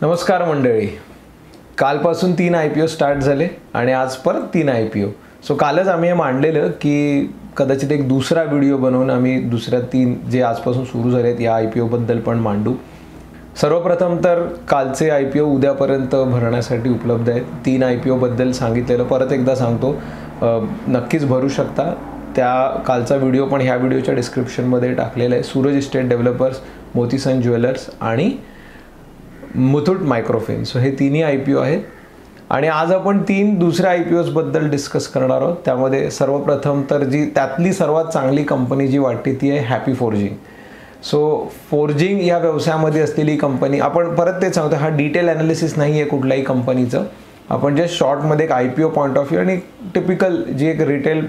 नमस्कार मंडळी. कालपासून 3 IPO स्टार्ट झाले आणि आज परत 3 IPO. सो कालच आम्ही हे मांडलेलं की कदाचित एक दुसरा व्हिडिओ बनवून आम्ही दुसऱ्या 3 जे आजपासून सुरू झालेत या IPO बद्दल पण मांडू. सर्वप्रथम तर कालचे IPO उद्यापर्यंत भरण्यासाठी उपलब्ध आहेत. 3 IPO बद्दल सांगितलेलं परत एकदा सांगतो, नक्कीच भरू शकता. त्या कालचा व्हिडिओ पण ह्या व्हिडिओच्या डिस्क्रिप्शनमध्ये टाकलेला आहे. सूरज इस्टेट डेव्हलपर्स, मोती सन ज्वेलर्स आणि मुथूट मायक्रोफिन. सो हे तिन्ही IPO आहेत आणि आज आपण 3 दुसऱ्या IPOs बद्दल डिस्कस करणार आहोत. त्यामध्ये सर्वप्रथम तर जी त्यातली सर्वात चांगली कंपनी जी वाटते ती आहे हॅपी फोर्जिंग. सो फोर्जिंग या व्यवसायामध्ये असलेली कंपनी, आपण परत ते सांगतो, हा डिटेल ॲनालिसिस नाही आहे कुठल्याही कंपनीचं. आपण जे शॉर्टमध्ये एक IPO पॉईंट ऑफ व्ह्यू आणि टिपिकल जी एक रिटेल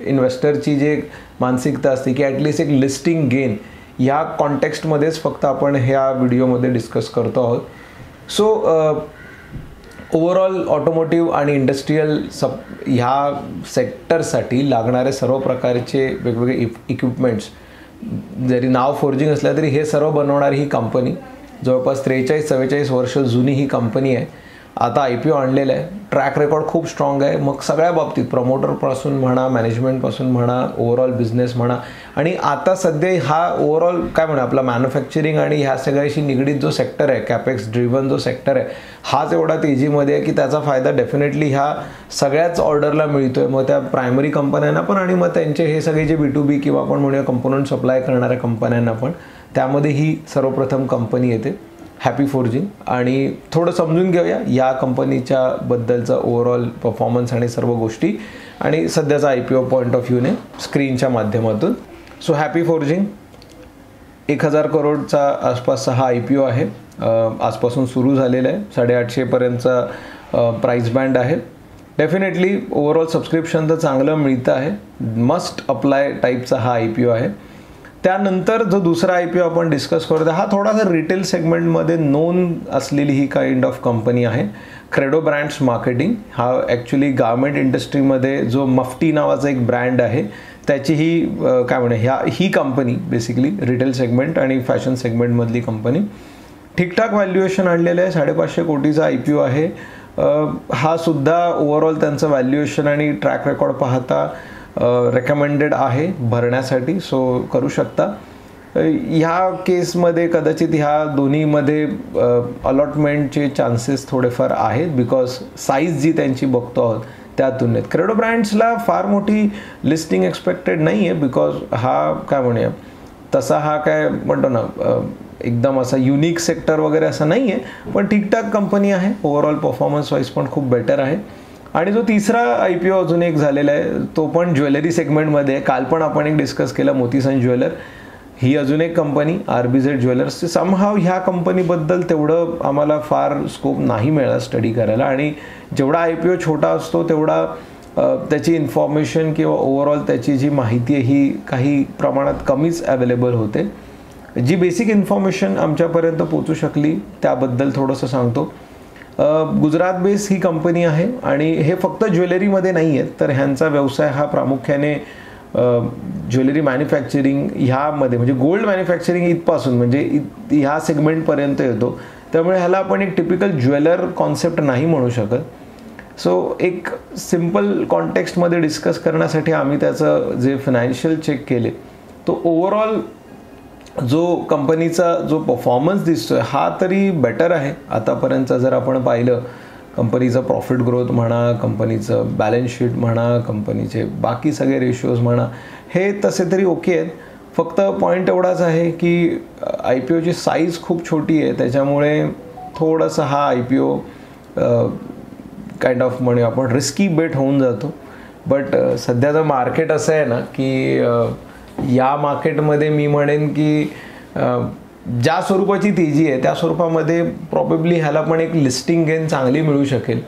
इन्व्हेस्टरची जी एक मानसिकता असते की ॲटलिस्ट एक लिस्टिंग गेन, या कॉन्टेक्स्टमध्येच फक्त आपण ह्या व्हिडिओमध्ये डिस्कस करतो आहोत. सो ओव्हरऑल ऑटोमोटिव्ह आणि इंडस्ट्रीयल ह्या सेक्टरसाठी लागणारे सर्व प्रकारचे वेगवेगळे इक्विपमेंट्स, जरी नाव फोर्जिंग असलं तरी हे सर्व बनवणारी ही कंपनी जवळपास 43-44 वर्ष जुनी ही कंपनी आहे. आता IPO आणलेलं आहे. ट्रॅक रेकॉर्ड खूप स्ट्रॉंग आहे. मग सगळ्या बाबतीत प्रमोटरपासून म्हणा, मॅनेजमेंटपासून म्हणा, ओव्हरऑल बिझनेस म्हणा, आणि आता सध्या हा ओव्हरऑल काय म्हणा आपला मॅन्युफॅक्चरिंग आणि ह्या सगळ्याशी निगडीत जो सेक्टर आहे, कॅपेक्स ड्रिव्हन जो सेक्टर आहे, हाच एवढा तेजीमध्ये आहे की त्याचा फायदा डेफिनेटली ह्या सगळ्याच ऑर्डरला मिळतो आहे. मग त्या प्रायमरी कंपन्यांना पण आणि मग त्यांचे हे सगळे जे B2B किंवा आपण म्हणूया कंपोनंट सप्लाय करणाऱ्या कंपन्यांना पण, त्यामध्ये ही सर्वप्रथम कंपनी येते हॅपी फोर्जिंग. आणि थोडं समजून घेऊया या कंपनीच्या बद्दलचा ओव्हरऑल परफॉर्मन्स आणि सर्व गोष्टी आणि सध्याचा IPO पॉईंट ऑफ व्ह्यूने स्क्रीनच्या माध्यमातून. सो हॅपी फोर्जिंग 1000 करोडचा आसपासचा हा IPO आहे. आजपासून सुरू झालेला आहे. 850 पर्यंतचा प्राईस बँड आहे. डेफिनेटली ओव्हरऑल सबस्क्रिप्शन तर चांगलं मिळतं आहे. मस्ट अप्लाय टाईपचा हा IPO आहे. त्यानंतर जो दुसरा IPO आपण डिस्कस करतो हा थोडासा रिटेल सेगमेंटमध्ये नोन असलेली ही काइंड ऑफ कंपनी आहे. Credo brands marketing. हा ॲक्च्युली गारमेंट इंडस्ट्रीमध्ये जो मफ्टी नावाचा एक ब्रँड आहे त्याची ही काय म्हणूया ही कंपनी बेसिकली रिटेल सेगमेंट आणि फॅशन सेगमेंटमधली कंपनी. ठीकठाक व्हॅल्युएशन आणलेलं आहे. 550 कोटीचा IPO आहे. हा सुद्धा ओव्हरऑल त्यांचं व्हॅल्युएशन आणि ट्रॅक रेकॉर्ड पाहता रेकमेंडेड आहे भरण्यासाठी. सो करू शकता. ह्या केसमध्ये कदाचित ह्या दोन्हीमध्ये अलॉटमेंटचे चान्सेस थोडेफार आहेत बिकॉज साईज जी त्यांची बघतो आहोत त्या तुलनेत. क्रेडो ब्रँड्सला फार मोठी लिस्टिंग एक्सपेक्टेड नाही आहे बिकॉज हा काय म्हणूया तसा हा काय म्हणतो ना एकदम असा युनिक सेक्टर वगैरे असं नाही आहे, पण ठीकठाक कंपनी आहे. ओव्हरऑल परफॉर्मन्स वाईज पण खूप बेटर आहे. आणि जो तिसरा IPO अजून एक झालेला आहे तो पण ज्वेलरी सेगमेंटमध्ये आहे. काल पण आपण एक डिस्कस केला मोती सन ज्वेलर. ही अजून एक कंपनी RBZ ज्वेलर्स. समहाव ह्या कंपनीबद्दल तेवढं आम्हाला फार स्कोप नाही मिळाला स्टडी करायला आणि जेवढा IPO छोटा असतो तेवढा त्याची इन्फॉर्मेशन किंवा ओव्हरऑल त्याची जी माहिती आहे ही काही प्रमाणात कमीच अवेलेबल होते. जी बेसिक इन्फॉर्मेशन आमच्यापर्यंत पोचू शकली त्याबद्दल थोडंसं सांगतो. गुजरात बेस ही कंपनी आहे आणि हे फक्त ज्वेलरीमध्ये नाही आहेत तर ह्यांचा व्यवसाय हा प्रामुख्याने ज्वेलरी मॅन्युफॅक्चरिंग ह्यामध्ये म्हणजे गोल्ड मॅन्युफॅक्चरिंग इथपासून म्हणजे ह्या सेगमेंटपर्यंत येतो. त्यामुळे ह्याला आपण एक टिपिकल ज्वेलर कॉन्सेप्ट नाही म्हणू शकत. सो एक सिम्पल कॉन्टेक्स्टमध्ये डिस्कस करण्यासाठी आम्ही त्याचं जे फायनान्शियल चेक केले तो ओव्हरऑल जो कंपनीचा जो परफॉर्मन्स दिसतोय हा तरी बेटर आहे आतापर्यंतचा. जर आपण पाहिलं कंपनीचं प्रॉफिट ग्रोथ म्हणा, कंपनीचं बॅलन्स शीट म्हणा, कंपनीचे बाकी सगळे रेशिओज म्हणा, हे तसे तरी ओके आहेत. फक्त पॉईंट एवढाच आहे की IPOची साईज खूप छोटी आहे त्याच्यामुळे थोडंसं हा IPO काइंड ऑफ म्हणूया आपण रिस्की बेट होऊन जातो. बट सध्याचं मार्केट असं आहे ना की या मार्केटमध्ये मी म्हणेन की ज्या स्वरूपाची तेजी आहे त्या स्वरूपामध्ये प्रॉबेबली ह्याला पण एक लिस्टिंग गेन चांगली मिळू शकेल.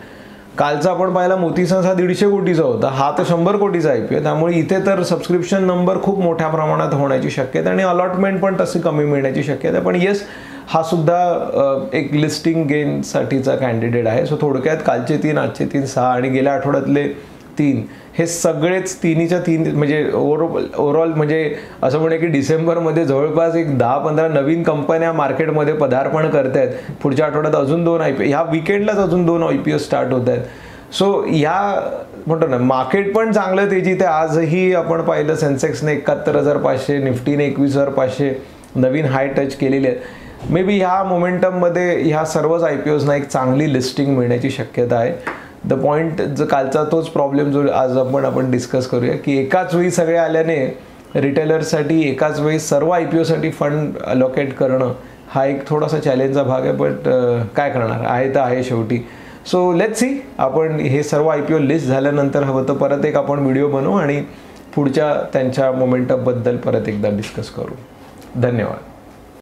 कालचा आपण पाहिला मोती सन हा 150 कोटीचा होता, हा तर 100 कोटीचा IPO. त्यामुळे इथे तर सबस्क्रिप्शन नंबर खूप मोठ्या प्रमाणात होण्याची शक्यता आणि अलॉटमेंट पण तशी कमी मिळण्याची शक्यता. पण येस हा सुद्धा एक लिस्टिंग गेनसाठीचा कॅन्डिडेट आहे. सो थोडक्यात कालचे 3, आजचे 3, 6 आणि गेल्या आठवड्यातले 3 हे सगळेच तिन्हीच्या तीन म्हणजे ओव्हरऑल म्हणजे असं म्हणे की डिसेंबरमध्ये जवळपास एक 10-15 नवीन कंपन्या मार्केटमध्ये पदार्पण करत आहेत. पुढच्या आठवड्यात अजून 2 IPO, ह्या विकेंडलाच अजून 2 IPO स्टार्ट होत आहेत. सो ह्या म्हणतो ना मार्केट पण चांगलं तेजीत आहे. आजही आपण पाहिलं सेन्सेक्सने 71,500, निफ्टीने 21,500 नवीन हाय टच केलेले आहेत. मे बी ह्या मोमेंटममध्ये ह्या सर्वच IPOजना एक चांगली लिस्टिंग मिळण्याची शक्यता आहे. द पॉईंट जो कालचा तोच प्रॉब्लेम जो आज आपण डिस्कस करूया की एकाच वेळी सगळे आल्याने रिटेलर्ससाठी एकाच वेळी सर्व IPOसाठी फंड अलोकेट करणं हा एक थोडासा चॅलेंजचा भाग आहे. बट काय करणार आहे तर आहे शेवटी. सो लेट्स सी, आपण हे सर्व IPO लिस्ट झाल्यानंतर हवं तर परत एक आपण व्हिडिओ बनवू आणि पुढच्या त्यांच्या मोमेंटमबद्दल परत एकदा डिस्कस करू. धन्यवाद.